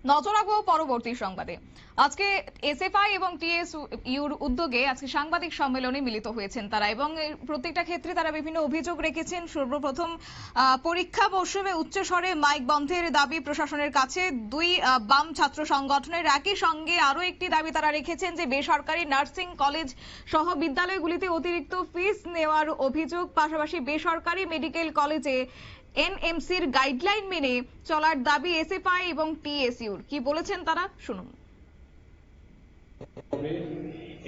নজর রাখবো পরবর্তী সংবাদে। আজকে এসএফআই এবং টিএসইউর উদ্যোগে আজকে সাংবাদিক সম্মেলনে মিলিত হয়েছেন তারা, এবং প্রত্যেকটা ক্ষেত্রে তারা বিভিন্ন অভিযোগ রেখেছেন। সর্বপ্রথম পরীক্ষা মৌসুমে উচ্চস্বরে মাইক বন্ধের দাবি প্রশাসনের কাছে দুই বাম ছাত্র সংগঠনের। একই সঙ্গে আরো একটি দাবি তারা রেখেছেন যে বেসরকারি নার্সিং কলেজ সহ বিদ্যালয়গুলিতে অতিরিক্ত ফিস নেওয়ার অভিযোগ, পাশাপাশি বেসরকারি মেডিকেল কলেজে এনএমসির গাইডলাইন মেনে চলার দাবি এসএফআই এবং টিএসইউর। কি বলেছেন তারা, শুনুন।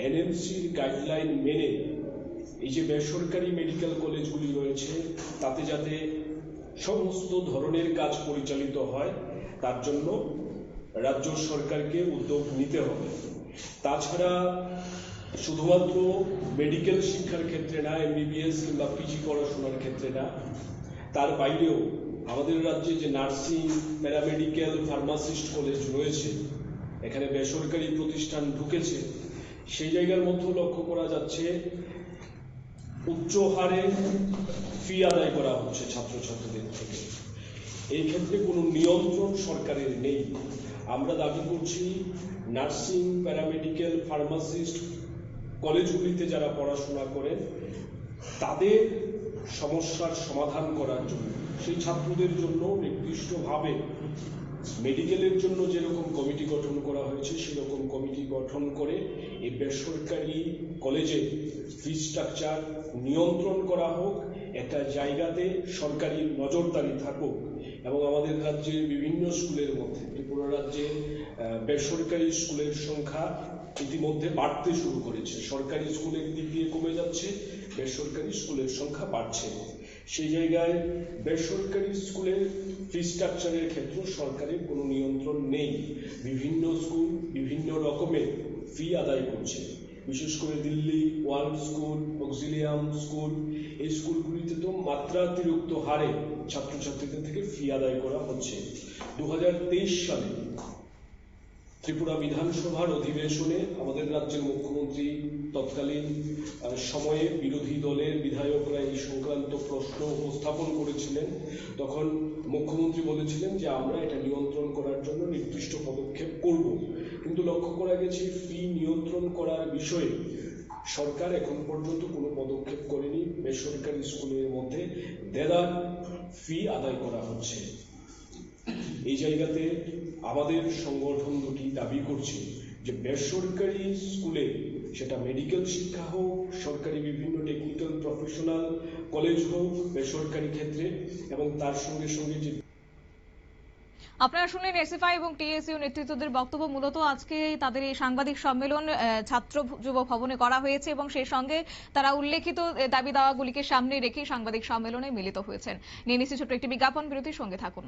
এনএমসির গাইডলাইন মেনে এই যে বেসরকারি মেডিকেল কলেজগুলি রয়েছে তাতে যাতে সমস্ত ধরনের কাজ পরিচালিত হয় তার জন্য রাজ্য সরকারকে উদ্যোগ নিতে হবে। তাছাড়া শুধুমাত্র মেডিকেল শিক্ষার ক্ষেত্রে না, এমবিবিএস কিংবা পিজি পড়াশোনার ক্ষেত্রে না, তার বাইরেও আমাদের রাজ্যে যে নার্সিং, প্যারামেডিক্যাল, ফার্মাসিস্ট কলেজ রয়েছে, এখানে বেসরকারি প্রতিষ্ঠান ঢুকেছে, সেই জায়গার মধ্যে লক্ষ্য করা যাচ্ছে উচ্চ হারে ফি আদায় করা হচ্ছে ছাত্রছাত্রীদের থেকে। এই ক্ষেত্রে কোনো নিয়ন্ত্রণ সরকারের নেই। আমরা দাবি করছি নার্সিং, প্যারামেডিক্যাল, ফার্মাসিস্ট কলেজগুলিতে যারা পড়াশোনা করেন তাদের সমস্যার সমাধান করার জন্য, সেই ছাত্রদের জন্য নির্দিষ্টভাবে মেডিকেলের জন্য যেরকম কমিটি গঠন করা হয়েছে সেরকম কমিটি গঠন করে এই বেসরকারি কলেজে ফি স্ট্রাকচার নিয়ন্ত্রণ করা হোক, একটা জায়গাতে সরকারি নজরদারি থাকুক। এবং আমাদের রাজ্যের বিভিন্ন স্কুলের মধ্যে, ত্রিপুরা রাজ্যে বেসরকারি স্কুলের সংখ্যা ইতিমধ্যে বাড়তে শুরু করেছে। সরকারি স্কুলের দিক দিয়ে কমে যাচ্ছে, বেসরকারি স্কুলের সংখ্যা বাড়ছে। সেই জায়গায় বেসরকারি স্কুলের ফি স্ট্রাকচারের ক্ষেত্রে সরকারের কোনো নিয়ন্ত্রণ নেই। বিভিন্ন স্কুল বিভিন্ন রকমের ফি আদায় করছে, বিশেষ করে Delhi, world school, Auxilium school, এই স্কুলগুলিতে তো মাত্রাতিরিক্ত হারে ছাত্রছাত্রীদের থেকে ফি আদায় করা হচ্ছে। 2023 সালে ত্রিপুরা বিধানসভার অধিবেশনে আমাদের রাজ্যের মুখ্যমন্ত্রী তৎকালীন সময়ে বিরোধী দলের বিধায়করা এই সংক্রান্ত প্রশ্ন উপস্থাপন করেছিলেন। তখন মুখ্যমন্ত্রী বলেছিলেন যে আমরা এটা নিয়ন্ত্রণ করার জন্য নির্দিষ্ট পদক্ষেপ করব। কিন্তু লক্ষ্য করা গেছে ফি নিয়ন্ত্রণ করার বিষয়ে সরকার এখন পর্যন্ত কোনো পদক্ষেপ করেনি। বেসরকারি স্কুলের মধ্যে দেদার ফি আদায় করা হচ্ছে। এই জায়গাতে আমাদের সংগঠন দুটি দাবি করছে যে বেসরকারি স্কুলে, সেটা মেডিকেল শিক্ষা হোক, সরকারি বিভিন্ন টেকনিক্যাল প্রফেশনাল কলেজ হোক, বেসরকারি ক্ষেত্রে, এবং তার সঙ্গে সঙ্গে যে আপনারা শুনলেন এসএফআই এবং টিএসইউ নেতৃত্বদের বক্তব্য। মূলত আজকে তাদের এই সাংবাদিক সম্মেলন ছাত্র যুব ভবনে করা হয়েছে এবং সেই সঙ্গে তারা উল্লেখিত দাবি দাওয়াগুলিকে সামনে রেখে সাংবাদিক সম্মেলনে মিলিত হয়েছেন। নিয়ে নিচ্ছি ছোট্ট একটি বিজ্ঞাপন বিরতির, সঙ্গে থাকুন।